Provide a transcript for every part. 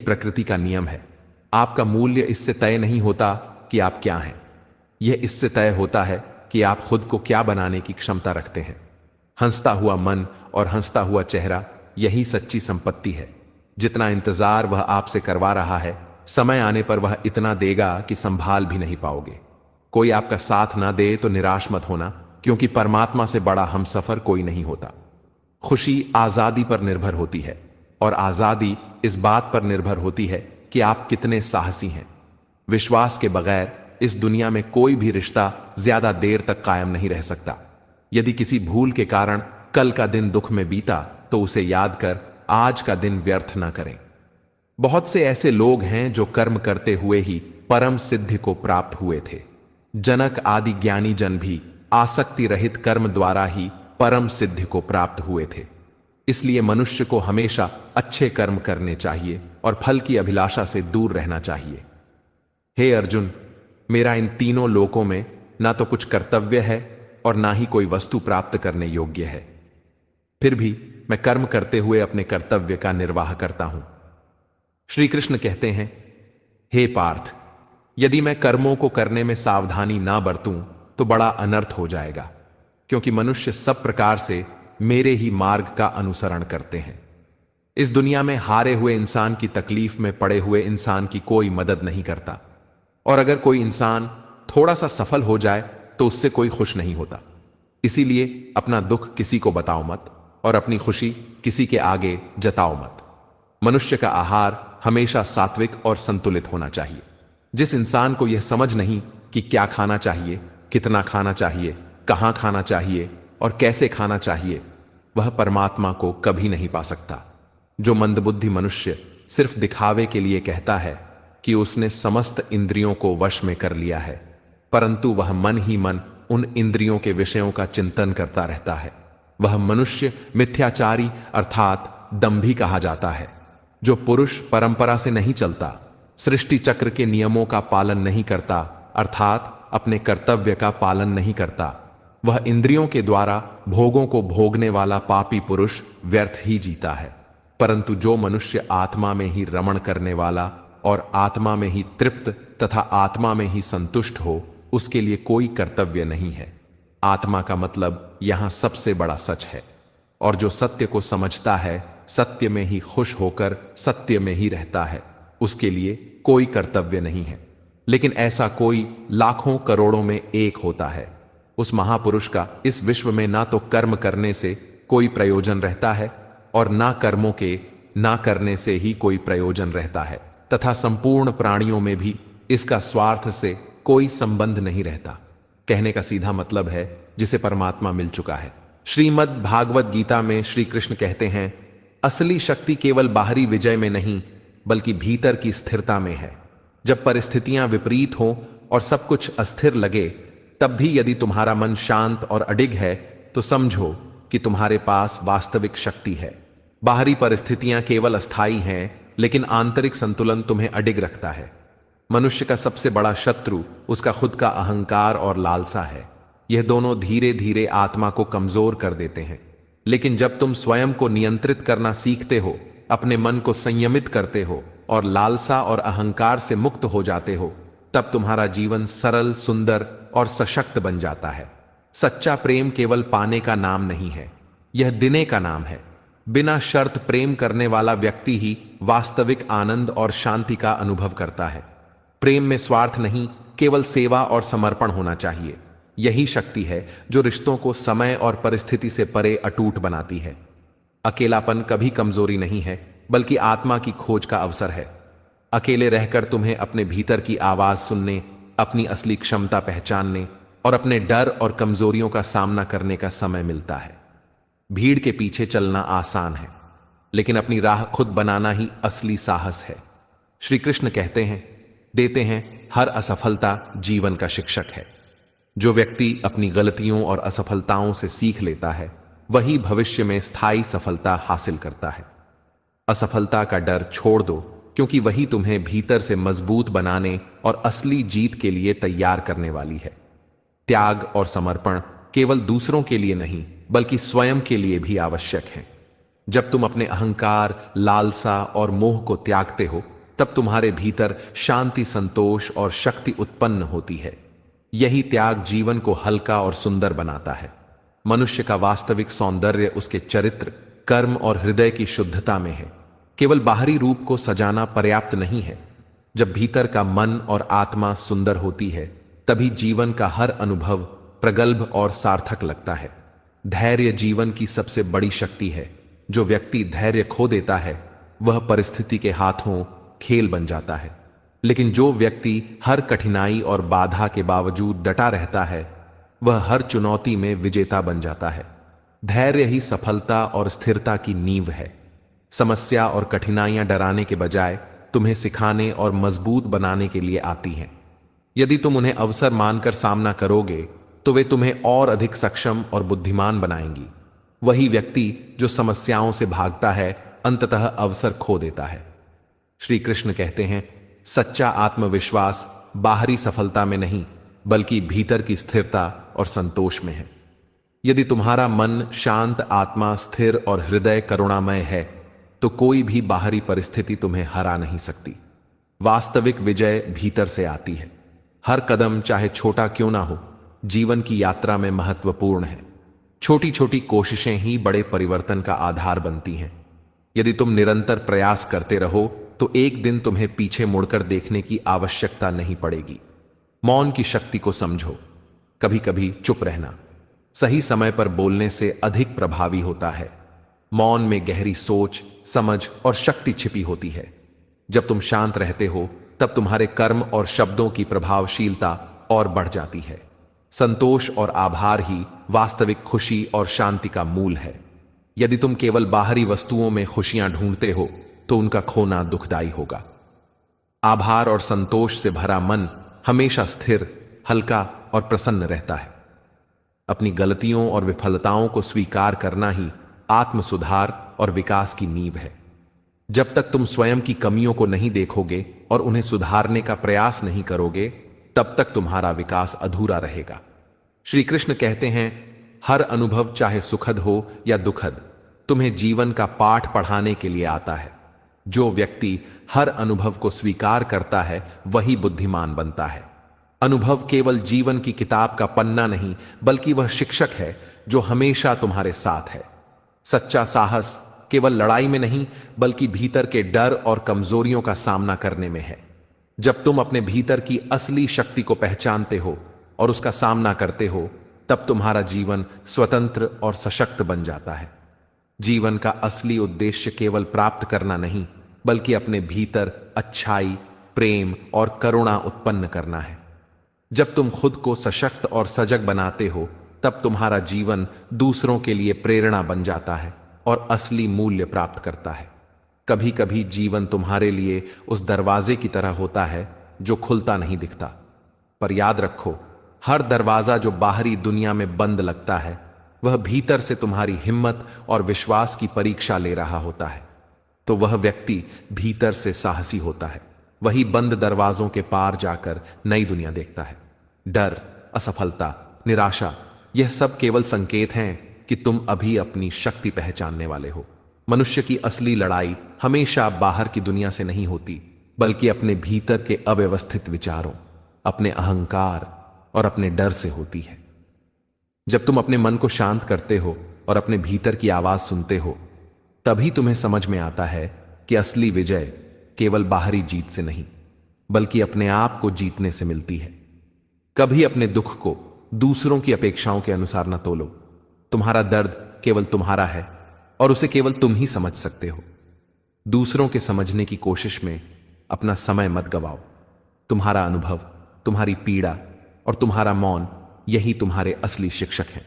प्रकृति का नियम है। आपका मूल्य इससे तय नहीं होता कि आप क्या हैं, यह इससे तय होता है कि आप खुद को क्या बनाने की क्षमता रखते हैं। हंसता हुआ मन और हंसता हुआ चेहरा, यही सच्ची संपत्ति है। जितना इंतजार वह आपसे करवा रहा है, समय आने पर वह इतना देगा कि संभाल भी नहीं पाओगे। कोई आपका साथ ना दे तो निराश मत होना, क्योंकि परमात्मा से बड़ा हमसफर कोई नहीं होता। खुशी आजादी पर निर्भर होती है, और आजादी इस बात पर निर्भर होती है कि आप कितने साहसी हैं। विश्वास के बगैर इस दुनिया में कोई भी रिश्ता ज्यादा देर तक कायम नहीं रह सकता। यदि किसी भूल के कारण कल का दिन दुख में बीता, तो उसे याद कर आज का दिन व्यर्थ ना करें। बहुत से ऐसे लोग हैं जो कर्म करते हुए ही परम सिद्धि को प्राप्त हुए थे। जनक आदि ज्ञानी जन भी आसक्ति रहित कर्म द्वारा ही परम सिद्धि को प्राप्त हुए थे। इसलिए मनुष्य को हमेशा अच्छे कर्म करने चाहिए और फल की अभिलाषा से दूर रहना चाहिए। हे अर्जुन, मेरा इन तीनों लोकों में ना तो कुछ कर्तव्य है और ना ही कोई वस्तु प्राप्त करने योग्य है। फिर भी मैं कर्म करते हुए अपने कर्तव्य का निर्वाह करता हूं। श्री कृष्ण कहते हैं, हे पार्थ, यदि मैं कर्मों को करने में सावधानी ना बरतूं तो बड़ा अनर्थ हो जाएगा, क्योंकि मनुष्य सब प्रकार से मेरे ही मार्ग का अनुसरण करते हैं। इस दुनिया में हारे हुए इंसान की तकलीफ में पड़े हुए इंसान की कोई मदद नहीं करता, और अगर कोई इंसान थोड़ा सा सफल हो जाए तो उससे कोई खुश नहीं होता। इसीलिए अपना दुख किसी को बताओ मत और अपनी खुशी किसी के आगे जताओ मत। मनुष्य का आहार हमेशा सात्विक और संतुलित होना चाहिए। जिस इंसान को यह समझ नहीं कि क्या खाना चाहिए, कितना खाना चाहिए, कहां खाना चाहिए और कैसे खाना चाहिए, वह परमात्मा को कभी नहीं पा सकता। जो मंदबुद्धि मनुष्य सिर्फ दिखावे के लिए कहता है कि उसने समस्त इंद्रियों को वश में कर लिया है, परंतु वह मन ही मन उन इंद्रियों के विषयों का चिंतन करता रहता है, वह मनुष्य मिथ्याचारी अर्थात दंभी कहा जाता है। जो पुरुष परंपरा से नहीं चलता, सृष्टि चक्र के नियमों का पालन नहीं करता, अर्थात अपने कर्तव्य का पालन नहीं करता, वह इंद्रियों के द्वारा भोगों को भोगने वाला पापी पुरुष व्यर्थ ही जीता है। परंतु जो मनुष्य आत्मा में ही रमण करने वाला और आत्मा में ही तृप्त तथा आत्मा में ही संतुष्ट हो, उसके लिए कोई कर्तव्य नहीं है। आत्मा का मतलब यहां सबसे बड़ा सच है, और जो सत्य को समझता है, सत्य में ही खुश होकर सत्य में ही रहता है, उसके लिए कोई कर्तव्य नहीं है। लेकिन ऐसा कोई लाखों करोड़ों में एक होता है। उस महापुरुष का इस विश्व में ना तो कर्म करने से कोई प्रयोजन रहता है और ना कर्मों के ना करने से ही कोई प्रयोजन रहता है, तथा संपूर्ण प्राणियों में भी इसका स्वार्थ से कोई संबंध नहीं रहता। कहने का सीधा मतलब है जिसे परमात्मा मिल चुका है। श्रीमद् भागवत गीता में श्री कृष्ण कहते हैं, असली शक्ति केवल बाहरी विजय में नहीं बल्कि भीतर की स्थिरता में है। जब परिस्थितियां विपरीत हों और सब कुछ अस्थिर लगे, तब भी यदि तुम्हारा मन शांत और अडिग है तो समझो कि तुम्हारे पास वास्तविक शक्ति है। बाहरी परिस्थितियां केवल अस्थायी हैं, लेकिन आंतरिक संतुलन तुम्हें अडिग रखता है। मनुष्य का सबसे बड़ा शत्रु उसका खुद का अहंकार और लालसा है। यह दोनों धीरे धीरे आत्मा को कमजोर कर देते हैं। लेकिन जब तुम स्वयं को नियंत्रित करना सीखते हो, अपने मन को संयमित करते हो और लालसा और अहंकार से मुक्त हो जाते हो, तब तुम्हारा जीवन सरल, सुंदर और सशक्त बन जाता है। सच्चा प्रेम केवल पाने का नाम नहीं है, यह देने का नाम है। बिना शर्त प्रेम करने वाला व्यक्ति ही वास्तविक आनंद और शांति का अनुभव करता है। प्रेम में स्वार्थ नहीं, केवल सेवा और समर्पण होना चाहिए। यही शक्ति है जो रिश्तों को समय और परिस्थिति से परे अटूट बनाती है। अकेलापन कभी कमजोरी नहीं है, बल्कि आत्मा की खोज का अवसर है। अकेले रहकर तुम्हें अपने भीतर की आवाज सुनने, अपनी असली क्षमता पहचानने और अपने डर और कमजोरियों का सामना करने का समय मिलता है। भीड़ के पीछे चलना आसान है, लेकिन अपनी राह खुद बनाना ही असली साहस है। श्री कृष्ण कहते हैं, देते हैं, हर असफलता जीवन का शिक्षक है। जो व्यक्ति अपनी गलतियों और असफलताओं से सीख लेता है, वही भविष्य में स्थायी सफलता हासिल करता है। असफलता का डर छोड़ दो, क्योंकि वही तुम्हें भीतर से मजबूत बनाने और असली जीत के लिए तैयार करने वाली है। त्याग और समर्पण केवल दूसरों के लिए नहीं, बल्कि स्वयं के लिए भी आवश्यक है। जब तुम अपने अहंकार, लालसा और मोह को त्यागते हो, तब तुम्हारे भीतर शांति, संतोष और शक्ति उत्पन्न होती है। यही त्याग जीवन को हल्का और सुंदर बनाता है। मनुष्य का वास्तविक सौंदर्य उसके चरित्र, कर्म और हृदय की शुद्धता में है। केवल बाहरी रूप को सजाना पर्याप्त नहीं है। जब भीतर का मन और आत्मा सुंदर होती है, तभी जीवन का हर अनुभव प्रगल्भ और सार्थक लगता है। धैर्य जीवन की सबसे बड़ी शक्ति है। जो व्यक्ति धैर्य खो देता है, वह परिस्थिति के हाथों खेल बन जाता है। लेकिन जो व्यक्ति हर कठिनाई और बाधा के बावजूद डटा रहता है, वह हर चुनौती में विजेता बन जाता है। धैर्य ही सफलता और स्थिरता की नींव है। समस्या और कठिनाइयां डराने के बजाय तुम्हें सिखाने और मजबूत बनाने के लिए आती हैं। यदि तुम उन्हें अवसर मानकर सामना करोगे, तो वे तुम्हें और अधिक सक्षम और बुद्धिमान बनाएंगी। वही व्यक्ति जो समस्याओं से भागता है, अंततः अवसर खो देता है। श्री कृष्ण कहते हैं, सच्चा आत्मविश्वास बाहरी सफलता में नहीं, बल्कि भीतर की स्थिरता और संतोष में है। यदि तुम्हारा मन शांत, आत्मा स्थिर और हृदय करुणामय है, तो कोई भी बाहरी परिस्थिति तुम्हें हरा नहीं सकती। वास्तविक विजय भीतर से आती है। हर कदम, चाहे छोटा क्यों ना हो, जीवन की यात्रा में महत्वपूर्ण है। छोटी छोटी कोशिशें ही बड़े परिवर्तन का आधार बनती हैं। यदि तुम निरंतर प्रयास करते रहो, तो एक दिन तुम्हें पीछे मुड़कर देखने की आवश्यकता नहीं पड़ेगी। मौन की शक्ति को समझो। कभी कभी चुप रहना सही समय पर बोलने से अधिक प्रभावी होता है। मौन में गहरी सोच, समझ और शक्ति छिपी होती है। जब तुम शांत रहते हो, तब तुम्हारे कर्म और शब्दों की प्रभावशीलता और बढ़ जाती है। संतोष और आभार ही वास्तविक खुशी और शांति का मूल है। यदि तुम केवल बाहरी वस्तुओं में खुशियां ढूंढते हो, तो उनका खोना दुखदाई होगा। आभार और संतोष से भरा मन हमेशा स्थिर, हल्का और प्रसन्न रहता है। अपनी गलतियों और विफलताओं को स्वीकार करना ही आत्म सुधार और विकास की नींव है। जब तक तुम स्वयं की कमियों को नहीं देखोगे और उन्हें सुधारने का प्रयास नहीं करोगे, तब तक तुम्हारा विकास अधूरा रहेगा। श्री कृष्ण कहते हैं, हर अनुभव, चाहे सुखद हो या दुखद, तुम्हें जीवन का पाठ पढ़ाने के लिए आता है। जो व्यक्ति हर अनुभव को स्वीकार करता है, वही बुद्धिमान बनता है। अनुभव केवल जीवन की किताब का पन्ना नहीं, बल्कि वह शिक्षक है जो हमेशा तुम्हारे साथ है। सच्चा साहस केवल लड़ाई में नहीं, बल्कि भीतर के डर और कमजोरियों का सामना करने में है। जब तुम अपने भीतर की असली शक्ति को पहचानते हो और उसका सामना करते हो, तब तुम्हारा जीवन स्वतंत्र और सशक्त बन जाता है। जीवन का असली उद्देश्य केवल प्राप्त करना नहीं, बल्कि अपने भीतर अच्छाई, प्रेम और करुणा उत्पन्न करना है। जब तुम खुद को सशक्त और सजग बनाते हो, तब तुम्हारा जीवन दूसरों के लिए प्रेरणा बन जाता है और असली मूल्य प्राप्त करता है। कभी कभी जीवन तुम्हारे लिए उस दरवाजे की तरह होता है जो खुलता नहीं दिखता, पर याद रखो, हर दरवाजा जो बाहरी दुनिया में बंद लगता है, वह भीतर से तुम्हारी हिम्मत और विश्वास की परीक्षा ले रहा होता है। तो वह व्यक्ति भीतर से साहसी होता है। वही बंद दरवाजों के पार जाकर नई दुनिया देखता है। डर, असफलता, निराशा, यह सब केवल संकेत हैं कि तुम अभी अपनी शक्ति पहचानने वाले हो। मनुष्य की असली लड़ाई हमेशा बाहर की दुनिया से नहीं होती, बल्कि अपने भीतर के अव्यवस्थित विचारों, अपने अहंकार और अपने डर से होती है। जब तुम अपने मन को शांत करते हो और अपने भीतर की आवाज सुनते हो, तभी तुम्हें समझ में आता है कि असली विजय केवल बाहरी जीत से नहीं, बल्कि अपने आप को जीतने से मिलती है। कभी अपने दुख को दूसरों की अपेक्षाओं के अनुसार न तोलो। तुम्हारा दर्द केवल तुम्हारा है और उसे केवल तुम ही समझ सकते हो। दूसरों के समझने की कोशिश में अपना समय मत गवाओ। तुम्हारा अनुभव, तुम्हारी पीड़ा और तुम्हारा मौन, यही तुम्हारे असली शिक्षक हैं।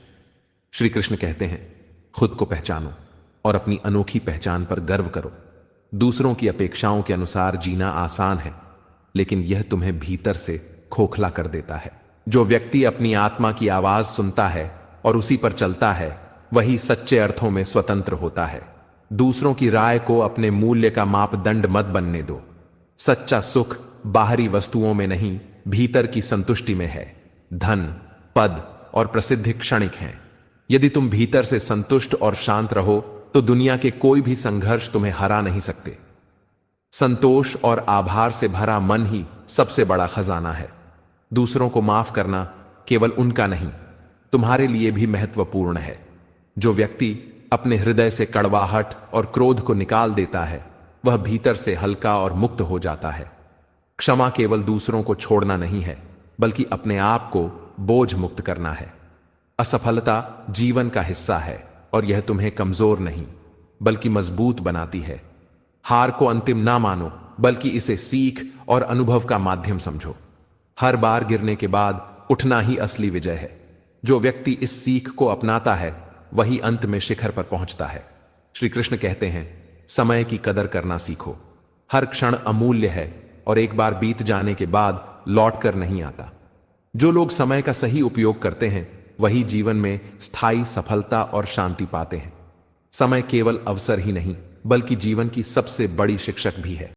श्री कृष्ण कहते हैं, खुद को पहचानो और अपनी अनोखी पहचान पर गर्व करो। दूसरों की अपेक्षाओं के अनुसार जीना आसान है, लेकिन यह तुम्हें भीतर से खोखला कर देता है। जो व्यक्ति अपनी आत्मा की आवाज सुनता है और उसी पर चलता है, वही सच्चे अर्थों में स्वतंत्र होता है। दूसरों की राय को अपने मूल्य का मापदंड मत बनने दो। सच्चा सुख बाहरी वस्तुओं में नहीं, भीतर की संतुष्टि में है। धन, पद और प्रसिद्धि क्षणिक हैं। यदि तुम भीतर से संतुष्ट और शांत रहो, तो दुनिया के कोई भी संघर्ष तुम्हें हरा नहीं सकते। संतोष और आभार से भरा मन ही सबसे बड़ा खजाना है। दूसरों को माफ करना केवल उनका नहीं, तुम्हारे लिए भी महत्वपूर्ण है। जो व्यक्ति अपने हृदय से कड़वाहट और क्रोध को निकाल देता है, वह भीतर से हल्का और मुक्त हो जाता है। क्षमा केवल दूसरों को छोड़ना नहीं है, बल्कि अपने आप को बोझ मुक्त करना है। असफलता जीवन का हिस्सा है और यह तुम्हें कमजोर नहीं, बल्कि मजबूत बनाती है। हार को अंतिम ना मानो, बल्कि इसे सीख और अनुभव का माध्यम समझो। हर बार गिरने के बाद उठना ही असली विजय है। जो व्यक्ति इस सीख को अपनाता है, वही अंत में शिखर पर पहुंचता है। श्री कृष्ण कहते हैं, समय की कदर करना सीखो। हर क्षण अमूल्य है और एक बार बीत जाने के बाद लौट कर नहीं आता। जो लोग समय का सही उपयोग करते हैं, वही जीवन में स्थायी सफलता और शांति पाते हैं। समय केवल अवसर ही नहीं, बल्कि जीवन की सबसे बड़ी शिक्षक भी है।